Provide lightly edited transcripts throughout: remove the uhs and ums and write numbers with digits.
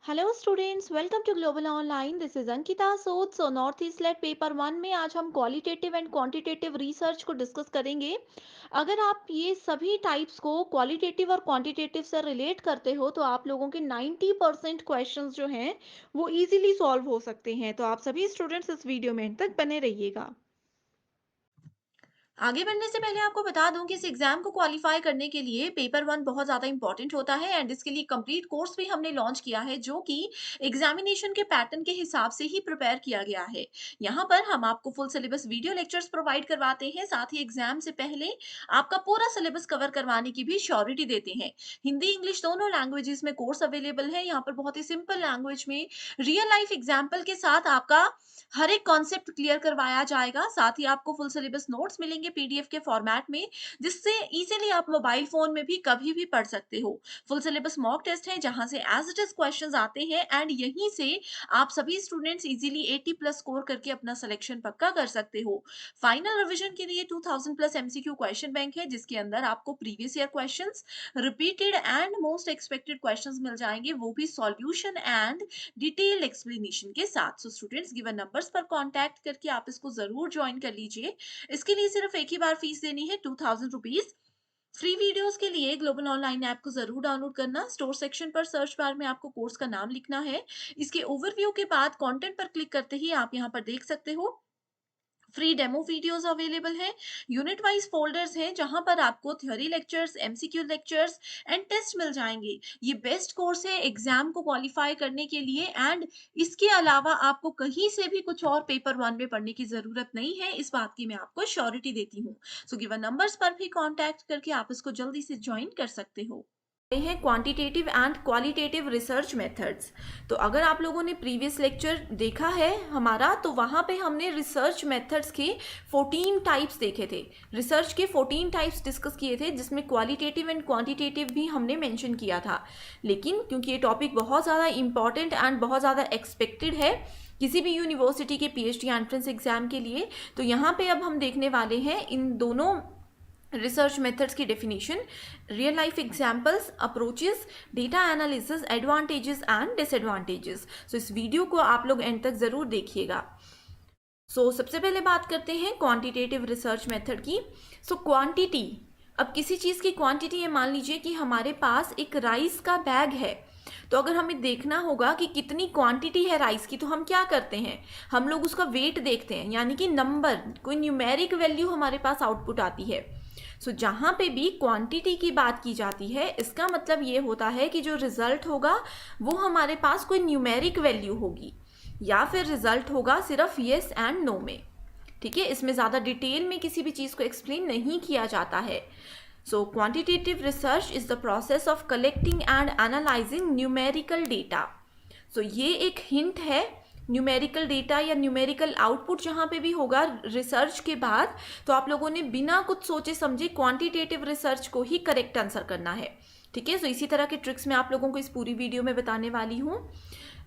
Hello students, welcome to global online. This is Ankita Sood. So north east NET paper one में आज हम qualitative and quantitative research को discuss करेंगे। अगर आप ये सभी टाइप्स को क्वालिटेटिव और क्वांटिटेटिव से रिलेट करते हो तो आप लोगों के 90% क्वेश्चंस जो हैं वो इजीली सॉल्व हो सकते हैं। तो आप सभी स्टूडेंट्स इस वीडियो में एंड तक बने रहिएगा। आगे बढ़ने से पहले आपको बता दूं कि इस एग्जाम को क्वालिफाई करने के लिए पेपर वन बहुत ज़्यादा इंपॉर्टेंट होता है एंड इसके लिए कंप्लीट कोर्स भी हमने लॉन्च किया है जो कि एग्जामिनेशन के पैटर्न के हिसाब से ही प्रिपेयर किया गया है। यहाँ पर हम आपको full syllabus video lectures provide करवाते हैं, साथ ही एग्जाम से पहले आपका पूरा सिलेबस कवर करवाने की भी श्योरिटी देते हैं। हिंदी इंग्लिश दोनों लैंग्वेजेस में कोर्स अवेलेबल है। यहाँ पर बहुत ही सिंपल लैंग्वेज में रियल लाइफ एग्जाम्पल के साथ आपका हर एक कॉन्सेप्ट क्लियर करवाया जाएगा। साथ ही आपको फुल सिलेबस नोट्स मिलेंगे पीडीएफ के फॉर्मेट में, जिससे इजीली आप मोबाइल फोन में भी कभी भी पढ़ सकते हो। फुल सिलेबस मॉक टेस्ट है जहां से एज इट इज क्वेश्चंस आते हैं एंड यहीं से आप सभी स्टूडेंट्स इजीली 80 प्लस स्कोर करके अपना सिलेक्शन पक्का कर सकते हो। फाइनल रिवीजन के लिए 2000 प्लस एमसीक्यू क्वेश्चन बैंक है जिसके अंदर आपको previous year questions, repeated and most expected questions मिल जाएंगे, वो भी सॉल्यूशन एंड डिटेल्ड एक्सप्लेनेशन के साथ। सो स्टूडेंट्स, गिवन नंबर्स पर कांटेक्ट करके आप इसको जरूर ज्वाइन कर लीजिए। इसके लिए सिर्फ एक ही बार फीस देनी है, 2000 रुपीज। फ्री वीडियोस के लिए ग्लोबल ऑनलाइन ऐप को जरूर डाउनलोड करना। स्टोर सेक्शन पर सर्च बार में आपको कोर्स का नाम लिखना है। इसके ओवरव्यू के बाद कंटेंट पर क्लिक करते ही आप यहाँ पर देख सकते हो फ्री डेमो वीडियोस अवेलेबल हैं। यूनिट वाइज फोल्डर्स हैं जहां पर आपको theory lectures, MCQ lectures and test मिल जाएंगे। ये बेस्ट कोर्स है एग्जाम को क्वालिफाई करने के लिए एंड इसके अलावा आपको कहीं से भी कुछ और पेपर वन में पढ़ने की जरूरत नहीं है, इस बात की मैं आपको श्योरिटी देती हूँ। सो गिवन नंबर्स पर भी कॉन्टैक्ट करके आप इसको जल्दी से ज्वाइन कर सकते हो। हैं quantitative and qualitative research methods. तो अगर आप लोगों ने प्रीवियस लेक्चर देखा है हमारा, तो वहाँ पे हमने रिसर्च मेथड्स के 14 टाइप्स देखे थे। रिसर्च के 14 टाइप्स डिस्कस किए थे जिसमें क्वालिटेटिव एंड क्वांटिटेटिव भी हमने मेंशन किया था। लेकिन क्योंकि ये टॉपिक बहुत ज़्यादा इंपॉर्टेंट एंड बहुत ज़्यादा एक्सपेक्टेड है किसी भी यूनिवर्सिटी के पीएचडी एंट्रेंस एग्जाम के लिए, तो यहाँ पे अब हम देखने वाले हैं इन दोनों रिसर्च मेथड्स की definition, real life examples, approaches, data analysis, advantages and disadvantages. So इस वीडियो को आप लोग एंड तक ज़रूर देखिएगा। सबसे पहले बात करते हैं क्वांटिटेटिव रिसर्च मेथड की। क्वांटिटी, अब किसी चीज़ की क्वांटिटी, ये मान लीजिए कि हमारे पास एक राइस का बैग है, तो अगर हमें देखना होगा कि कितनी क्वांटिटी है राइस की, तो हम क्या करते हैं, हम लोग उसका वेट देखते हैं, यानी कि नंबर, कोई न्यूमेरिक वैल्यू हमारे पास आउटपुट आती है। जहाँ पे भी क्वांटिटी की बात की जाती है, इसका मतलब ये होता है कि जो रिजल्ट होगा वो हमारे पास कोई न्यूमेरिक वैल्यू होगी या फिर रिजल्ट होगा सिर्फ येस एंड नो में। ठीक है, इसमें ज़्यादा डिटेल में किसी भी चीज़ को एक्सप्लेन नहीं किया जाता है। Quantitative research is the process of collecting and analysing numerical data. ये एक हिंट है, न्यूमेरिकल डेटा या न्यूमेरिकल आउटपुट जहाँ पे भी होगा रिसर्च के बाद, तो आप लोगों ने बिना कुछ सोचे समझे क्वांटिटेटिव रिसर्च को ही करेक्ट आंसर करना है। ठीक है, इसी तरह के ट्रिक्स मैं आप लोगों को इस पूरी वीडियो में बताने वाली हूँ।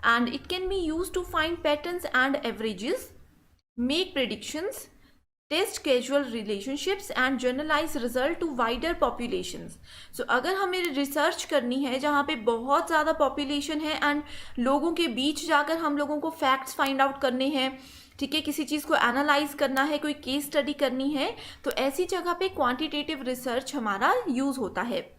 And it can be use to find patterns and averages, make predictions, test causal relationships and generalize result to wider populations। अगर हमें रिसर्च करनी है जहाँ पे बहुत ज़्यादा पॉपुलेशन है एंड लोगों के बीच जाकर हम लोगों को फैक्ट्स फाइंड आउट करने हैं, ठीक है, किसी चीज़ को एनालाइज करना है, कोई केस स्टडी करनी है, तो ऐसी जगह पे क्वांटिटेटिव रिसर्च हमारा यूज़ होता है।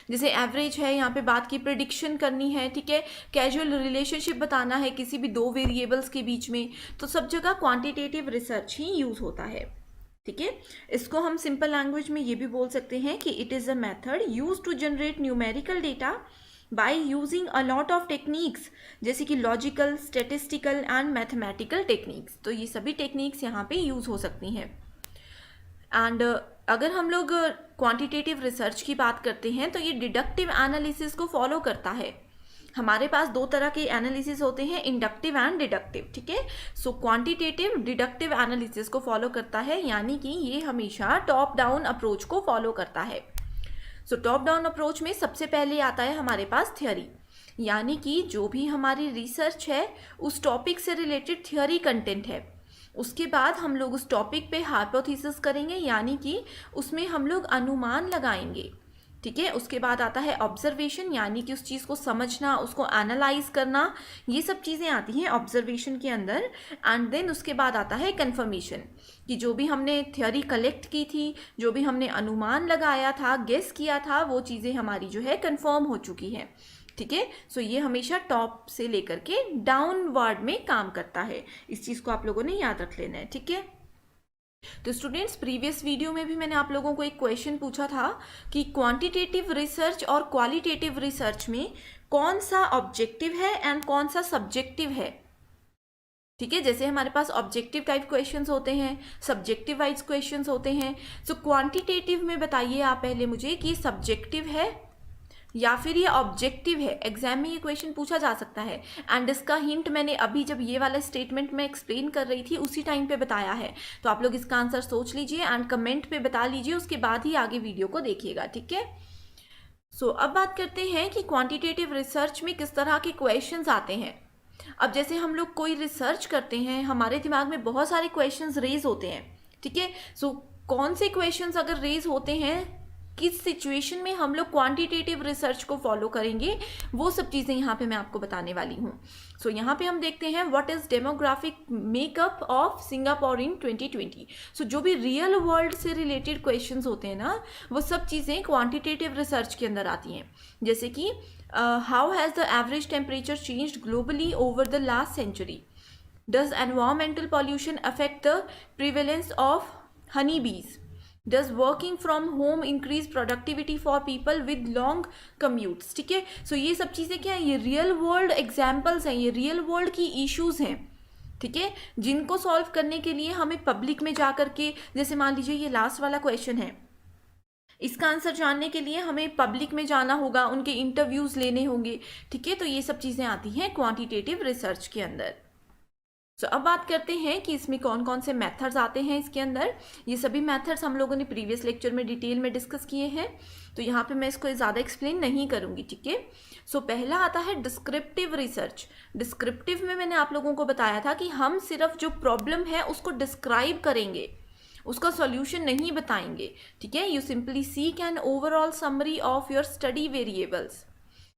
जैसे एवरेज है, यहाँ पे बात की प्रिडिक्शन करनी है, ठीक है, कैजुअल रिलेशनशिप बताना है किसी भी दो वेरिएबल्स के बीच में, तो सब जगह क्वांटिटेटिव रिसर्च ही यूज होता है। ठीक है, इसको हम सिंपल लैंग्वेज में ये भी बोल सकते हैं कि it is a method use to generate numerical data by using a lot of techniques, जैसे कि logical, statistical and mathematical techniques. तो ये सभी टेक्निक्स यहाँ पे यूज हो सकती हैं। एंड अगर हम लोग क्वांटिटेटिव रिसर्च की बात करते हैं तो ये डिडक्टिव एनालिसिस को फॉलो करता है। हमारे पास दो तरह के एनालिसिस होते हैं, इंडक्टिव एंड डिडक्टिव। ठीक है, क्वांटिटेटिव डिडक्टिव एनालिसिस को फॉलो करता है, यानी कि ये हमेशा टॉप डाउन अप्रोच को फॉलो करता है। टॉप डाउन अप्रोच में सबसे पहले आता है हमारे पास थ्योरी, यानी कि जो भी हमारी रिसर्च है उस टॉपिक से रिलेटेड थ्योरी कंटेंट है। उसके बाद हम लोग उस टॉपिक पे हाइपोथेसिस करेंगे, यानी कि उसमें हम लोग अनुमान लगाएंगे। ठीक है। उसके बाद आता है ऑब्जर्वेशन, यानी कि उस चीज़ को समझना, उसको एनालाइज करना, ये सब चीज़ें आती हैं ऑब्जर्वेशन के अंदर। एंड देन उसके बाद आता है कंफर्मेशन, कि जो भी हमने थ्योरी कलेक्ट की थी, जो भी हमने अनुमान लगाया था, गेस किया था, वो चीज़ें हमारी जो है कंफर्म हो चुकी हैं। ठीक है। सो ये हमेशा टॉप से लेकर के डाउनवर्ड में काम करता है, इस चीज़ को आप लोगों ने याद रख लेना है। ठीक है। तो स्टूडेंट्स, प्रीवियस वीडियो में भी मैंने आप लोगों को एक क्वेश्चन पूछा था कि क्वांटिटेटिव रिसर्च और क्वालिटेटिव रिसर्च में कौन सा ऑब्जेक्टिव है एंड कौन सा सब्जेक्टिव है। ठीक है। जैसे हमारे पास ऑब्जेक्टिव टाइप क्वेश्चंस होते हैं, सब्जेक्टिव वाइज क्वेश्चंस होते हैं। सो क्वांटिटेटिव में बताइए आप पहले मुझे कि सब्जेक्टिव है या फिर ये ऑब्जेक्टिव है। एग्जाम में ये क्वेश्चन पूछा जा सकता है। एंड इसका हिंट मैंने अभी जब ये वाला स्टेटमेंट मैं एक्सप्लेन कर रही थी उसी टाइम पे बताया है। तो आप लोग इसका आंसर सोच लीजिए एंड कमेंट पे बता लीजिए, उसके बाद ही आगे वीडियो को देखिएगा। ठीक है। सो अब बात करते हैं कि क्वांटिटेटिव रिसर्च में किस तरह के क्वेश्चंस आते हैं। अब जैसे हम लोग कोई रिसर्च करते हैं, हमारे दिमाग में बहुत सारे क्वेश्चंस रेज होते हैं। ठीक है। सो कौन से क्वेश्चंस अगर रेज होते हैं, किस सिचुएशन में हम लोग क्वांटिटेटिव रिसर्च को फॉलो करेंगे, वो सब चीज़ें यहाँ पे मैं आपको बताने वाली हूँ। सो यहाँ पे हम देखते हैं what is demographic makeup of Singapore in 2020। So जो भी रियल वर्ल्ड से रिलेटेड क्वेश्चंस होते हैं ना, वो सब चीज़ें क्वांटिटेटिव रिसर्च के अंदर आती हैं। जैसे कि how has the average temperature changed globally over the last century, does environmental pollution affect the prevalence of honey bees, does working from home increase productivity for people with long commutes। ठीक है। सो ये सब चीज़ें क्या है, ये real world examples हैं, ये रियल वर्ल्ड की इश्यूज हैं। ठीक है। जिनको सॉल्व करने के लिए हमें पब्लिक में जा करके, जैसे मान लीजिए ये लास्ट वाला क्वेश्चन है, इसका आंसर जानने के लिए हमें पब्लिक में जाना होगा, उनके इंटरव्यूज लेने होंगे। ठीक है। तो ये सब चीज़ें आती हैं क्वांटिटेटिव रिसर्च के अंदर। सो अब बात करते हैं कि इसमें कौन कौन से मेथड्स आते हैं इसके अंदर। ये सभी मेथड्स हम लोगों ने प्रीवियस लेक्चर में डिटेल में डिस्कस किए हैं, तो यहाँ पे मैं इसको ज़्यादा एक्सप्लेन नहीं करूँगी। ठीक है। सो पहला आता है डिस्क्रिप्टिव रिसर्च। डिस्क्रिप्टिव में मैंने आप लोगों को बताया था कि हम सिर्फ जो प्रॉब्लम है उसको डिस्क्राइब करेंगे, उसका सॉल्यूशन नहीं बताएंगे। ठीक है। You simply seek an overall summary of your study variables.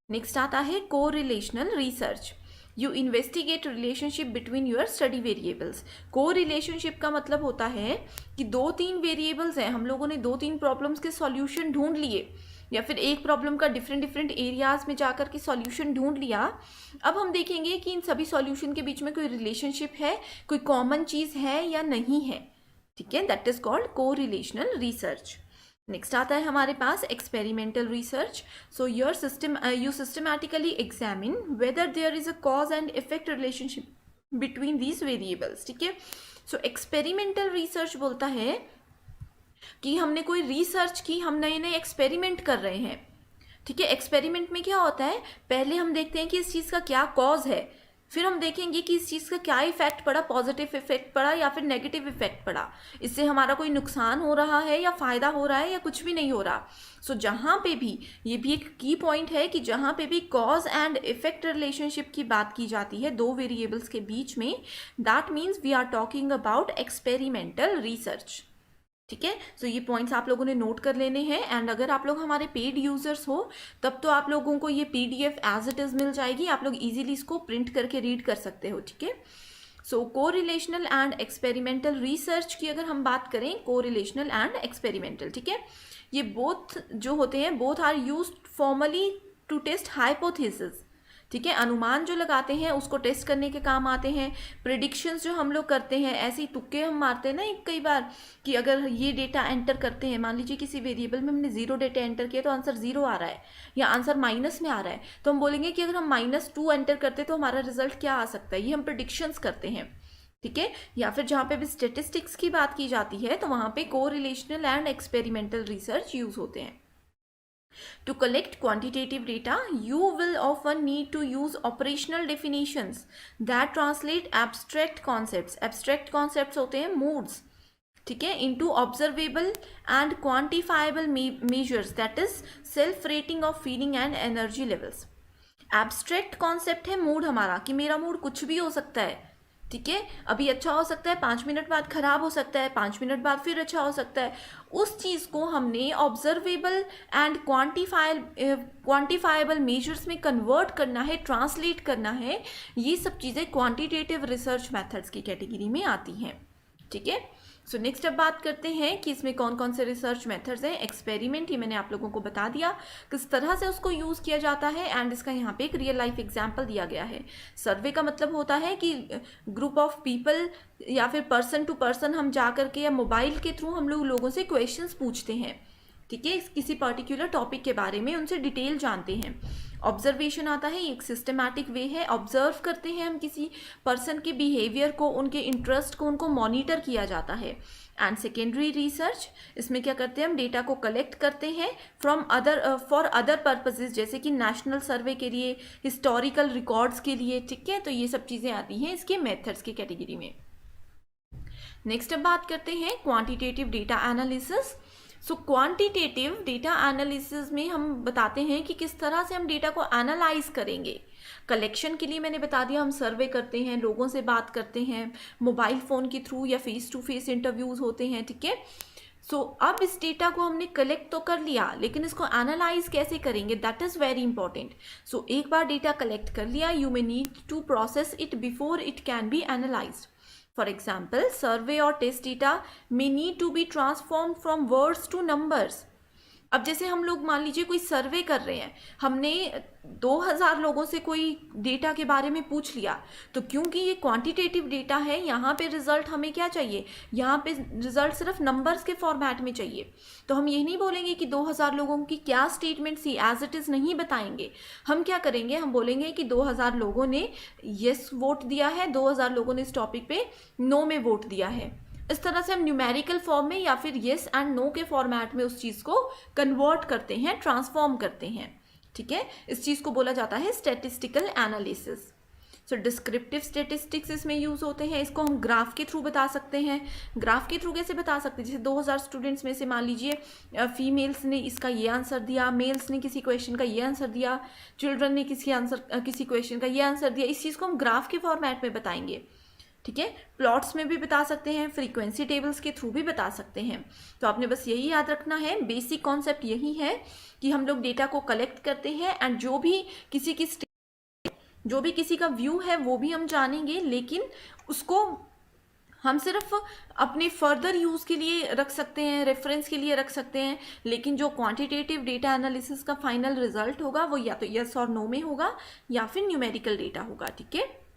Next आता है correlational research. You investigate relationship between your study variables. को रिलेशनशिप का मतलब होता है कि 2-3 वेरिएबल्स हैं, हम लोगों ने 2-3 प्रॉब्लम्स के सॉल्यूशन ढूंढ लिए, या फिर एक प्रॉब्लम का डिफरेंट एरियाज में जाकर के सॉल्यूशन ढूंढ लिया। अब हम देखेंगे कि इन सभी सॉल्यूशन के बीच में कोई रिलेशनशिप है, कोई कॉमन चीज़ है या नहीं है। ठीक है। That is called correlational research. Next आता है हमारे पास experimental research. So your you systematically examine whether there is a cause and effect relationship between these variables. ठीक है। सो एक्सपेरिमेंटल रिसर्च बोलता है कि हमने कोई रिसर्च की, हम नए नए एक्सपेरिमेंट कर रहे हैं। ठीक है। एक्सपेरिमेंट में क्या होता है, पहले हम देखते हैं कि इस चीज़ का क्या कॉज है, फिर हम देखेंगे कि इस चीज़ का क्या इफेक्ट पड़ा, पॉजिटिव इफेक्ट पड़ा या फिर नेगेटिव इफेक्ट पड़ा, इससे हमारा कोई नुकसान हो रहा है या फ़ायदा हो रहा है या कुछ भी नहीं हो रहा। सो जहाँ पे भी, ये भी एक की पॉइंट है कि जहाँ पे भी कॉज एंड इफेक्ट रिलेशनशिप की बात की जाती है दो वेरिएबल्स के बीच में, that means we are talking about experimental research. ठीक है। सो ये पॉइंट्स आप लोगों ने नोट कर लेने हैं। एंड अगर आप लोग हमारे पेड यूजर्स हो तब तो आप लोगों को ये पीडीएफ एज इट इज़ मिल जाएगी, आप लोग इजीली इसको प्रिंट करके रीड कर सकते हो। ठीक है। सो को रिलेशनल एंड एक्सपेरिमेंटल रिसर्च की अगर हम बात करें, को रिलेशनल एंड एक्सपेरिमेंटल, ठीक है, ये बोथ जो होते हैं, both are used formally to test hypothesis. ठीक है। अनुमान जो लगाते हैं उसको टेस्ट करने के काम आते हैं। प्रिडिक्शंस जो हम लोग करते हैं, ऐसे ही तुक्के हम मारते हैं ना कई बार, कि अगर ये डेटा एंटर करते हैं, मान लीजिए किसी वेरिएबल में हमने 0 डेटा एंटर किया तो आंसर 0 आ रहा है या आंसर माइनस में आ रहा है, तो हम बोलेंगे कि अगर हम -2 एंटर करते तो हमारा रिजल्ट क्या आ सकता है। ये हम प्रिडिक्शंस करते हैं। ठीक है। या फिर जहाँ पे भी स्टेटिस्टिक्स की बात की जाती है तो वहाँ पे को relational and experimental research use होते हैं। To collect quantitative data, you will often need to use operational definitions that translate abstract concepts. Abstract concepts होते हैं moods, ठीक है, into observable and quantifiable measures, that is self rating of feeling and energy levels. Abstract concept है mood हमारा, कि मेरा mood कुछ भी हो सकता है, ठीक है, अभी अच्छा हो सकता है, 5 मिनट बाद खराब हो सकता है, 5 मिनट बाद फिर अच्छा हो सकता है। उस चीज़ को हमने ऑब्जर्वेबल एंड क्वांटिफाइबल मेजर्स में कन्वर्ट करना है, ट्रांसलेट करना है। ये सब चीज़ें क्वांटिटेटिव रिसर्च मेथड्स की कैटेगरी में आती हैं। ठीक है, सो नेक्स्ट अब बात करते हैं कि इसमें कौन कौन से रिसर्च मेथड्स हैं। एक्सपेरिमेंट, ये मैंने आप लोगों को बता दिया किस तरह से उसको यूज़ किया जाता है, एंड इसका यहाँ पे एक रियल लाइफ एग्जाम्पल दिया गया है। सर्वे का मतलब होता है कि ग्रुप ऑफ पीपल या फिर पर्सन टू पर्सन हम जा करके या मोबाइल के थ्रू हम लोग लोगों से क्वेश्चंस पूछते हैं। ठीक है, किसी पर्टिकुलर टॉपिक के बारे में उनसे डिटेल जानते हैं। ऑब्जर्वेशन आता है, एक सिस्टमैटिक वे है, ऑब्जर्व करते हैं हम किसी पर्सन के बिहेवियर को, उनके इंटरेस्ट को, उनको मॉनिटर किया जाता है। एंड सेकेंडरी रिसर्च, इसमें क्या करते हैं हम डेटा को कलेक्ट करते हैं from other for other purposes, जैसे कि नेशनल सर्वे के लिए, हिस्टोरिकल रिकॉर्ड्स के लिए। ठीक है, तो ये सब चीज़ें आती हैं इसके मेथड्स की कैटेगरी में। नेक्स्ट अब बात करते हैं क्वांटिटेटिव डेटा एनालिसिस। सो क्वांटिटेटिव डेटा एनालिसिस में हम बताते हैं कि किस तरह से हम डेटा को एनालाइज करेंगे। कलेक्शन के लिए मैंने बता दिया, हम सर्वे करते हैं, लोगों से बात करते हैं, मोबाइल फ़ोन के थ्रू या फेस टू फेस इंटरव्यूज़ होते हैं। ठीक है, सो अब इस डेटा को हमने कलेक्ट तो कर लिया, लेकिन इसको एनालाइज कैसे करेंगे, that is very important. So एक बार डेटा कलेक्ट कर लिया, you may need to process it before it can be analyzed. For example, survey or test data may need to be transformed from words to numbers. अब जैसे हम लोग मान लीजिए कोई सर्वे कर रहे हैं, हमने 2000 लोगों से कोई डेटा के बारे में पूछ लिया, तो क्योंकि ये क्वांटिटेटिव डेटा है, यहाँ पे रिजल्ट हमें क्या चाहिए, यहाँ पे रिजल्ट सिर्फ नंबर्स के फॉर्मेट में चाहिए। तो हम ये नहीं बोलेंगे कि 2000 लोगों की क्या स्टेटमेंट थी, एज इट इज़ नहीं बताएंगे। हम क्या करेंगे, हम बोलेंगे कि 2000 लोगों ने येस वोट दिया है, 2000 लोगों ने इस टॉपिक पे नो में वोट दिया है। इस तरह से हम न्यूमेरिकल फॉर्म में या फिर येस एंड नो के फॉर्मेट में उस चीज़ को कन्वर्ट करते हैं, ट्रांसफॉर्म करते हैं। ठीक है, इस चीज़ को बोला जाता है स्टैटिस्टिकल एनालिसिस। सो डिस्क्रिप्टिव स्टेटिस्टिक्स इसमें यूज़ होते हैं, इसको हम ग्राफ के थ्रू बता सकते हैं। ग्राफ के थ्रू कैसे बता सकते हैं, जैसे 2000 स्टूडेंट्स में से मान लीजिए फीमेल्स ने इसका ये आंसर दिया, मेल्स ने किसी क्वेश्चन का ये आंसर दिया, चिल्ड्रन ने किसी क्वेश्चन का ये आंसर दिया। इस चीज़ को हम ग्राफ के फॉर्मेट में बताएंगे। ठीक है, प्लॉट्स में भी बता सकते हैं, फ्रीक्वेंसी टेबल्स के थ्रू भी बता सकते हैं। तो आपने बस यही याद रखना है, बेसिक कॉन्सेप्ट यही है कि हम लोग डेटा को कलेक्ट करते हैं, एंड जो भी किसी का व्यू है वो भी हम जानेंगे, लेकिन उसको हम सिर्फ अपने फर्दर यूज़ के लिए रख सकते हैं, रेफरेंस के लिए रख सकते हैं, लेकिन जो क्वांटिटेटिव डेटा एनालिसिस का फाइनल रिजल्ट होगा वो या तो यस और नो में होगा या फिर न्यूमेरिकल डेटा होगा। ठीक है,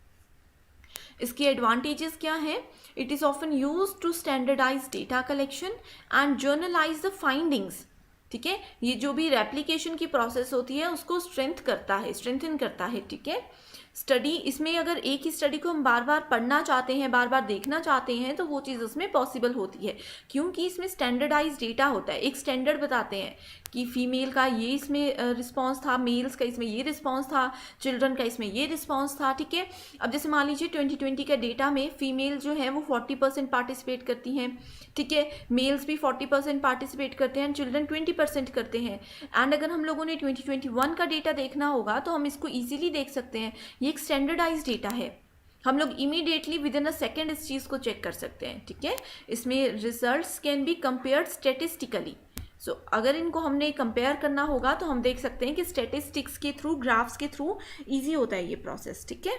इसकी एडवांटेजेस क्या है, it is often use to standardize data collection and generalize the findings. ठीक है, ये जो भी रेप्लिकेशन की प्रोसेस होती है उसको स्ट्रेंथन करता है। ठीक है, स्टडी, इसमें अगर एक ही स्टडी को हम बार बार पढ़ना चाहते हैं, बार बार देखना चाहते हैं, तो वो चीज़ उसमें पॉसिबल होती है, क्योंकि इसमें स्टैंडर्डाइज डेटा होता है। एक स्टैंडर्ड बताते हैं कि फीमेल का ये इसमें रिस्पॉन्स था, मेल्स का इसमें ये रिस्पॉन्स था, चिल्ड्रन का इसमें ये रिस्पॉन्स था। ठीक है, अब जैसे मान लीजिए 2020 का डेटा में फीमेल जो है वो 40% पार्टिसिपेट करती हैं। ठीक है, मेल्स भी 40% पार्टिसिपेट करते हैं, चिल्ड्रन 20% करते हैं। एंड अगर हम लोगों ने 2021 का डेटा देखना होगा तो हम इसको ईजिली देख सकते हैं, ये एक स्टैंडर्डाइज डेटा है, हम लोग immediately with in a second इस चीज़ को चेक कर सकते हैं। ठीक है, इसमें results can be compared statistically. So अगर इनको हमने कंपेयर करना होगा तो हम देख सकते हैं कि स्टेटिस्टिक्स के थ्रू, ग्राफ्स के थ्रू ईजी होता है ये प्रोसेस। ठीक है,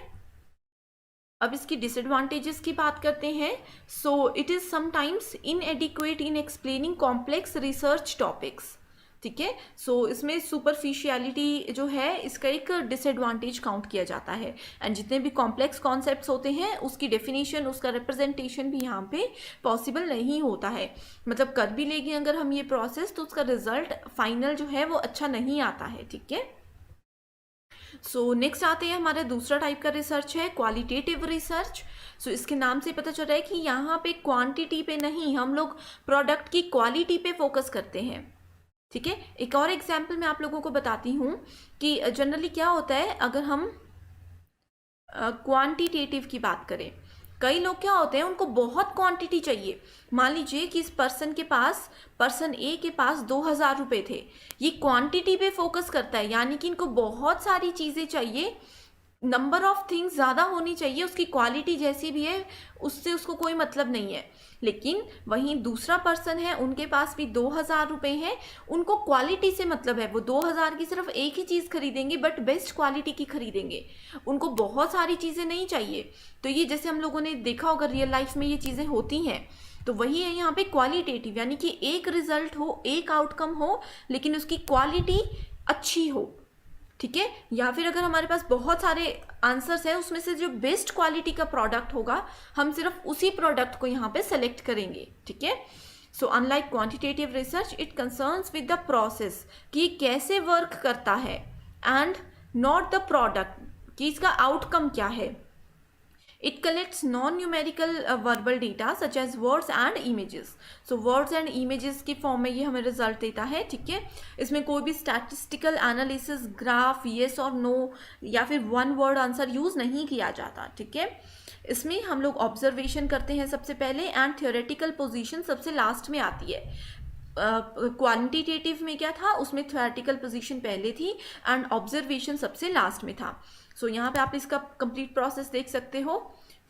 अब इसकी डिसएडवांटेजेस की बात करते हैं। So it is sometimes इनएडिक्वेट in explaining complex research topics. ठीक है, सो इसमें सुपरफिशियलिटी जो है इसका एक डिसएडवांटेज काउंट किया जाता है, एंड जितने भी कॉम्प्लेक्स कॉन्सेप्ट्स होते हैं उसकी डेफिनेशन, उसका रिप्रेजेंटेशन भी यहाँ पे पॉसिबल नहीं होता है। मतलब कर भी लेंगे अगर हम ये प्रोसेस तो उसका रिजल्ट फाइनल जो है वो अच्छा नहीं आता है। ठीक है, सो नेक्स्ट आते हैं, हमारा दूसरा टाइप का रिसर्च है क्वालिटेटिव रिसर्च। सो इसके नाम से पता चल रहा है कि यहाँ पे क्वांटिटी पे नहीं, हम लोग प्रोडक्ट की क्वालिटी पे फोकस करते हैं। ठीक है, एक और एग्जाम्पल मैं आप लोगों को बताती हूँ कि जनरली क्या होता है, अगर हम क्वांटिटेटिव की बात करें, कई लोग क्या होते हैं उनको बहुत क्वांटिटी चाहिए। मान लीजिए कि इस पर्सन ए के पास 2000 रुपये थे, ये क्वांटिटी पे फोकस करता है, यानी कि इनको बहुत सारी चीज़ें चाहिए नंबर ऑफ थिंग्स ज़्यादा होनी चाहिए, उसकी क्वालिटी जैसी भी है उससे उसको कोई मतलब नहीं है। लेकिन वहीं दूसरा पर्सन है, उनके पास भी 2,000 रुपये हैं, उनको क्वालिटी से मतलब है, वो 2,000 की सिर्फ एक ही चीज़ खरीदेंगे बट बेस्ट क्वालिटी की खरीदेंगे, उनको बहुत सारी चीज़ें नहीं चाहिए। तो ये जैसे हम लोगों ने देखा होगा रियल लाइफ में ये चीज़ें होती हैं। तो वही है यहाँ पे क्वालिटेटिव, यानी कि एक रिजल्ट हो, एक आउटकम हो, लेकिन उसकी क्वालिटी अच्छी हो। ठीक है, या फिर अगर हमारे पास बहुत सारे आंसर्स हैं, उसमें से जो बेस्ट क्वालिटी का प्रोडक्ट होगा, हम सिर्फ उसी प्रोडक्ट को यहाँ पे सेलेक्ट करेंगे। ठीक है, so unlike quantitative research it concerns with the process, कि कैसे वर्क करता है, एंड नॉट द प्रोडक्ट, कि इसका आउटकम क्या है। It collects non-numerical verbal data such as words and images. So words and images की फॉर्म में ये हमें रिजल्ट देता है। ठीक है, इसमें कोई भी स्टैटिस्टिकल एनालिसिस, ग्राफ, येस और नो या फिर वन वर्ड आंसर यूज़ नहीं किया जाता। ठीक है, इसमें हम लोग ऑब्जर्वेशन करते हैं सबसे पहले, एंड थियोरेटिकल पोजीशन सबसे लास्ट में आती है। क्वांटिटेटिव में क्या था, उसमें थ्योरेटिकल पोजीशन पहले थी एंड ऑब्जर्वेशन सबसे लास्ट में था। सो यहाँ पे आप इसका कंप्लीट प्रोसेस देख सकते हो।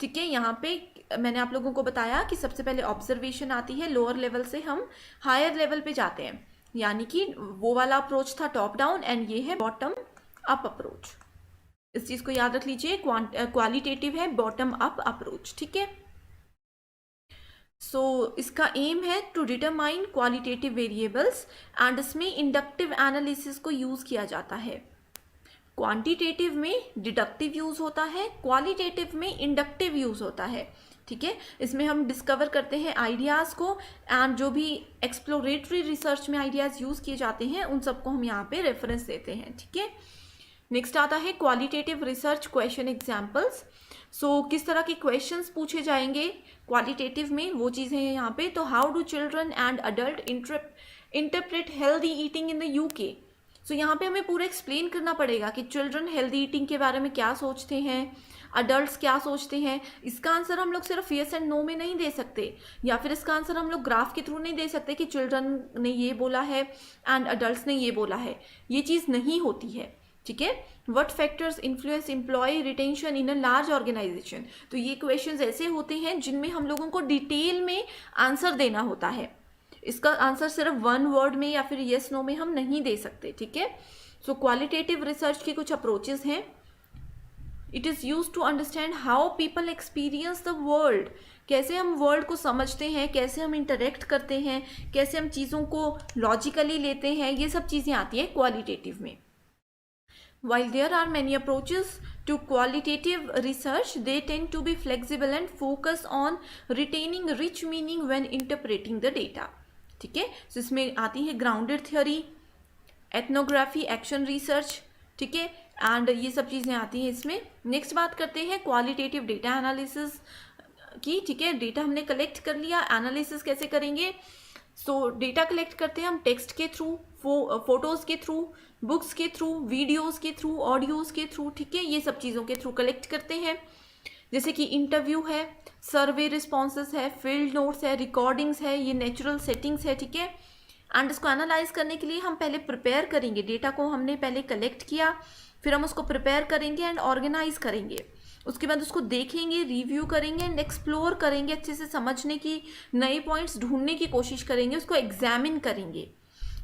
ठीक है, यहाँ पे मैंने आप लोगों को बताया कि सबसे पहले ऑब्जर्वेशन आती है, लोअर लेवल से हम हायर लेवल पे जाते हैं, यानी कि वो वाला अप्रोच था टॉप डाउन, एंड ये है बॉटम अप अप्रोच। इस चीज़ को याद रख लीजिए, क्वालिटेटिव है बॉटम अप अप्रोच। ठीक है, सो इसका एम है to determine qualitative variables, and इसमें इंडक्टिव एनालिसिस को यूज़ किया जाता है। क्वांटिटेटिव में डिडक्टिव यूज़ होता है, क्वालिटेटिव में इंडक्टिव यूज़ होता है। ठीक है, इसमें हम डिस्कवर करते हैं आइडियाज़ को, एंड जो भी एक्सप्लोरेटरी रिसर्च में आइडियाज़ यूज़ किए जाते हैं उन सबको हम यहाँ पे रेफरेंस देते हैं। ठीक है, नेक्स्ट आता है क्वालिटेटिव रिसर्च क्वेश्चन एग्जाम्पल्स। सो किस तरह के क्वेश्चंस पूछे जाएंगे क्वालिटेटिव में, वो चीज़ें हैं यहाँ पे। तो how do children and adult interpret healthy eating in the UK. So यहाँ पे हमें पूरा एक्सप्लेन करना पड़ेगा कि चिल्ड्रन हेल्दी ईटिंग के बारे में क्या सोचते हैं, अडल्ट्स क्या सोचते हैं। इसका आंसर हम लोग सिर्फ येस एंड नो में नहीं दे सकते, या फिर इसका आंसर हम लोग ग्राफ के थ्रू नहीं दे सकते कि चिल्ड्रन ने ये बोला है एंड अडल्ट्स ने ये बोला है, ये चीज़ नहीं होती है। ठीक है, what factors influence employ retention in a large organization. तो ये क्वेश्चंस ऐसे होते हैं जिनमें हम लोगों को डिटेल में आंसर देना होता है, इसका आंसर सिर्फ वन वर्ड में या फिर येस नो में हम नहीं दे सकते। ठीक है, सो क्वालिटेटिव रिसर्च की कुछ अप्रोचेस हैं। It is use to understand how people experience the world, कैसे हम वर्ल्ड को समझते हैं, कैसे हम इंटरेक्ट करते हैं, कैसे हम चीज़ों को लॉजिकली लेते हैं, ये सब चीज़ें आती हैं क्वालिटेटिव में। While there are many approaches to qualitative research, they tend to be flexible and focus on retaining rich meaning when interpreting the data. ठीक है, so इसमें आती है grounded theory, ethnography, action research. ठीक है, एंड ये सब चीज़ें आती हैं इसमें। नेक्स्ट बात करते हैं क्वालिटेटिव डेटा एनालिसिस की। ठीक है, डेटा हमने कलेक्ट कर लिया, एनालिसिस कैसे करेंगे। सो डेटा कलेक्ट करते हैं हम टेक्स्ट के थ्रू, फोटोज़ के थ्रू, बुक्स के थ्रू, वीडियोज़ के थ्रू, ऑडियोज़ के थ्रू। ठीक है, ये सब चीज़ों के थ्रू कलेक्ट करते हैं, जैसे कि इंटरव्यू है, सर्वे रिस्पॉन्सेस है, फील्ड नोट्स है, रिकॉर्डिंग्स है, ये नेचुरल सेटिंग्स है। ठीक है, एंड इसको एनालाइज करने के लिए हम पहले प्रिपेयर करेंगे, डेटा को हमने पहले कलेक्ट किया, फिर हम उसको प्रिपेयर करेंगे एंड ऑर्गेनाइज करेंगे, उसके बाद उसको देखेंगे, रिव्यू करेंगे एंड एक्सप्लोर करेंगे, अच्छे से समझने की, नए पॉइंट्स ढूंढने की कोशिश करेंगे, उसको एग्जामिन करेंगे।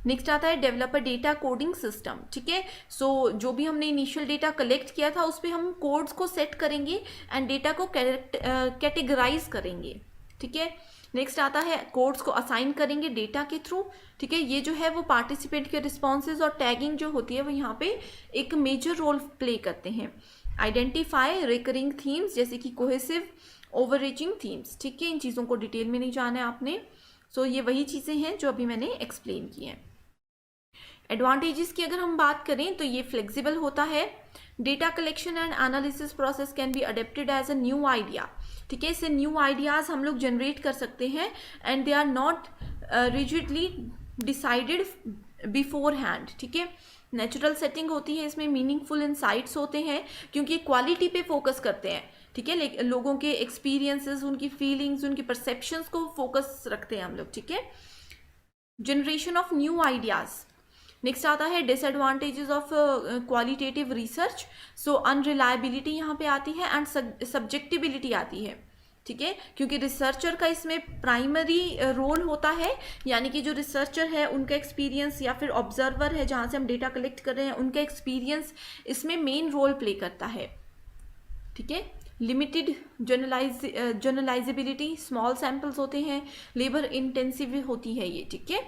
नेक्स्ट आता है develop a data coding system. ठीक है, सो जो भी हमने इनिशियल डेटा कलेक्ट किया था उस पर हम कोड्स को सेट करेंगे एंड डेटा को कैटेगराइज करेंगे। ठीक है, नेक्स्ट आता है कोड्स को असाइन करेंगे डेटा के थ्रू। ठीक है, ये जो है वो पार्टिसिपेंट के रिस्पॉन्सेज और टैगिंग जो होती है वो यहाँ पे एक मेजर रोल प्ले करते हैं। आइडेंटिफाई रिकरिंग थीम्स, जैसे कि कोहेसिव, ओवररीचिंग थीम्स। ठीक है, इन चीज़ों को डिटेल में नहीं जाना है आपने। सो ये वही चीज़ें हैं जो अभी मैंने एक्सप्लेन की हैं। एडवांटेजेस की अगर हम बात करें तो ये फ्लेक्सिबल होता है, data collection and analysis process can be adapted as a new idea. ठीक है, इससे न्यू आइडियाज़ हम लोग जनरेट कर सकते हैं and they are not rigidly decided beforehand. ठीक है, नेचुरल सेटिंग होती है, इसमें मीनिंगफुल इंसाइट्स होते हैं क्योंकि क्वालिटी पे फोकस करते हैं। ठीक है, लोगों के एक्सपीरियंसेस, उनकी फीलिंग्स, उनकी परसेप्शंस को फोकस रखते हैं हम लोग। ठीक है, generation of new ideas, next आता है डिसएडवांटेजेस ऑफ क्वालिटेटिव रिसर्च। सो अनरिलायबिलिटी यहाँ पे आती है एंड सब्जेक्टिबिलिटी आती है, ठीक है, क्योंकि रिसर्चर का इसमें प्राइमरी रोल होता है, यानी कि जो रिसर्चर है उनका एक्सपीरियंस या फिर ऑब्जर्वर है जहाँ से हम डेटा कलेक्ट कर रहे हैं उनका एक्सपीरियंस इसमें मेन रोल प्ले करता है, ठीक है। लिमिटेड जनरलाइजेबिलिटी, स्मॉल सैम्पल्स होते हैं, लेबर इंटेंसिव होती है ये, ठीक है।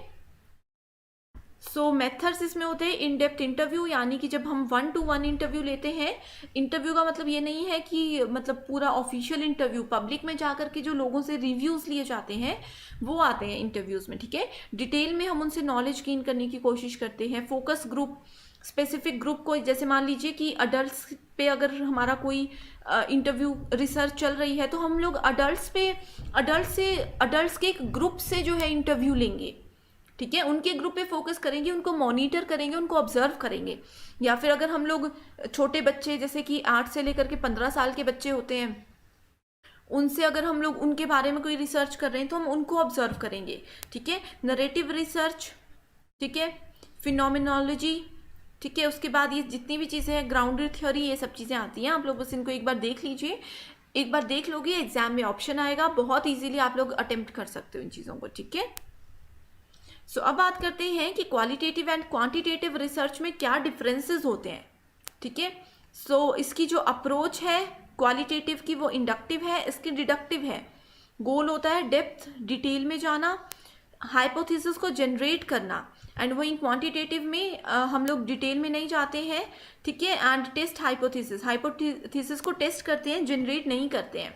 सो मेथड्स इसमें होते हैं इन डेप्थ इंटरव्यू, यानी कि जब हम 1-to-1 इंटरव्यू लेते हैं, इंटरव्यू का मतलब ये नहीं है कि मतलब पूरा ऑफिशियल इंटरव्यू पब्लिक में जाकर के जो लोगों से रिव्यूज़ लिए जाते हैं वो आते हैं इंटरव्यूज़ में, ठीक है। डिटेल में हम उनसे नॉलेज गेन करने की कोशिश करते हैं। फोकस ग्रुप, स्पेसिफिक ग्रुप को, जैसे मान लीजिए कि अडल्ट्स पे अगर हमारा कोई इंटरव्यू रिसर्च चल रही है तो हम लोग अडल्ट्स के एक ग्रुप से जो है इंटरव्यू लेंगे, ठीक है, उनके ग्रुप पे फोकस करेंगे, उनको मॉनिटर करेंगे, उनको ऑब्जर्व करेंगे। या फिर अगर हम लोग छोटे बच्चे जैसे कि 8 से लेकर के 15 साल के बच्चे होते हैं उनसे अगर हम लोग उनके बारे में कोई रिसर्च कर रहे हैं तो हम उनको ऑब्जर्व करेंगे, ठीक है। नरेटिव रिसर्च, ठीक है, फिनोमिनोलॉजी, ठीक है, उसके बाद ये जितनी भी चीज़ें हैं, ग्राउंडेड थ्योरी, ये सब चीज़ें आती हैं। आप लोग बस इनको एक बार देख लीजिए, एक बार देख लोगे एग्जाम में ऑप्शन आएगा, बहुत ईजिली आप लोग अटेम्प्ट कर सकते हो इन चीज़ों को, ठीक है। सो अब बात करते हैं कि क्वालिटेटिव एंड क्वांटिटेटिव रिसर्च में क्या डिफरेंसेस होते हैं, ठीक है। सो इसकी जो अप्रोच है क्वालिटेटिव की वो इंडक्टिव है, इसकी डिडक्टिव है। गोल होता है डेप्थ, डिटेल में जाना, हाइपोथेसिस को जनरेट करना, एंड वहीं क्वांटिटेटिव में हम लोग डिटेल में नहीं जाते हैं, ठीक है, एंड टेस्ट हाइपोथेसिस को टेस्ट करते हैं, जनरेट नहीं करते हैं,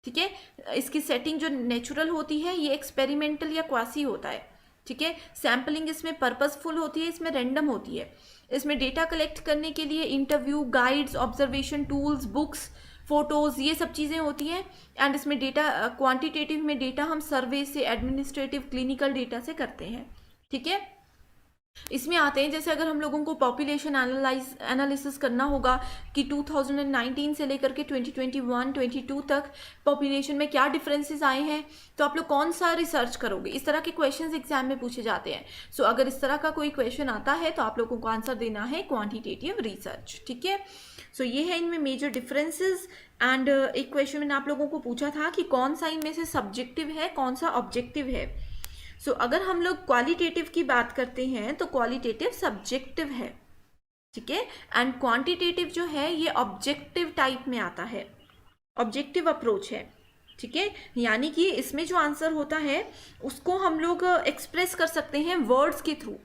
ठीक है। इसकी सेटिंग जो नेचुरल होती है ये एक्सपेरिमेंटल या क्वासी होता है, ठीक है। सैम्पलिंग इसमें पर्पसफुल होती है, इसमें रैंडम होती है। इसमें डेटा कलेक्ट करने के लिए interview, guides, observation tools, books, photos, ये सब चीज़ें होती हैं। एंड इसमें डेटा क्वांटिटेटिव में डेटा हम सर्वे से, एडमिनिस्ट्रेटिव, क्लिनिकल डेटा से करते हैं, ठीक है। इसमें आते हैं जैसे अगर हम लोगों को पॉपुलेशन एनालिसिस करना होगा कि 2019 से लेकर के 2021-22 तक पॉपुलेशन में क्या डिफरेंसेस आए हैं, तो आप लोग कौन सा रिसर्च करोगे, इस तरह के क्वेश्चंस एग्जाम में पूछे जाते हैं। सो अगर इस तरह का कोई क्वेश्चन आता है तो आप लोगों को आंसर देना है क्वांटिटेटिव रिसर्च, ठीक है। सो ये है इनमें मेजर डिफरेंसेस। एंड एक क्वेश्चन मैंने आप लोगों को पूछा था कि कौन सा इनमें से सब्जेक्टिव है, कौन सा ऑब्जेक्टिव है। सो अगर हम लोग क्वालिटेटिव की बात करते हैं तो क्वालिटेटिव सब्जेक्टिव है, ठीक है, एंड क्वांटिटेटिव जो है ये ऑब्जेक्टिव टाइप में आता है, ऑब्जेक्टिव अप्रोच है, ठीक है। यानी कि इसमें जो आंसर होता है उसको हम लोग एक्सप्रेस कर सकते हैं वर्ड्स के थ्रू,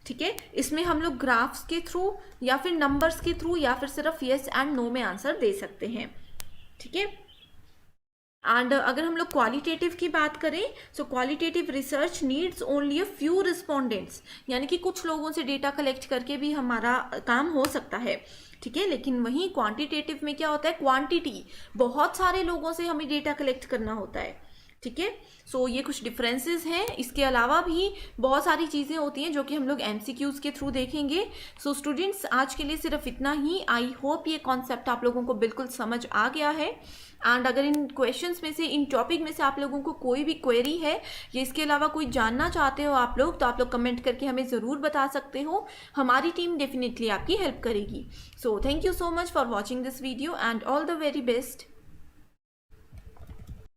ठीक है। इसमें हम लोग ग्राफ्स के थ्रू या फिर नंबर्स के थ्रू या फिर सिर्फ यस एंड नो में आंसर दे सकते हैं, ठीक है। एंड अगर हम लोग क्वालिटेटिव की बात करें so qualitative research needs only a few respondents, यानी कि कुछ लोगों से डेटा कलेक्ट करके भी हमारा काम हो सकता है, ठीक है। लेकिन वहीं क्वांटिटेटिव में क्या होता है, क्वांटिटी, बहुत सारे लोगों से हमें डेटा कलेक्ट करना होता है, ठीक है। सो ये कुछ डिफरेंसेस हैं। इसके अलावा भी बहुत सारी चीज़ें होती हैं जो कि हम लोग एमसीक्यूज़ के थ्रू देखेंगे। सो स्टूडेंट्स आज के लिए सिर्फ इतना ही। आई होप ये कॉन्सेप्ट आप लोगों को बिल्कुल समझ आ गया है। एंड अगर इन क्वेश्चंस में से, इन टॉपिक में से आप लोगों को कोई भी क्वेरी है या इसके अलावा कोई जानना चाहते हो आप लोग, तो आप लोग कमेंट करके हमें ज़रूर बता सकते हो। हमारी टीम डेफिनेटली आपकी हेल्प करेगी। So thank you so much for watching this video and all the very best.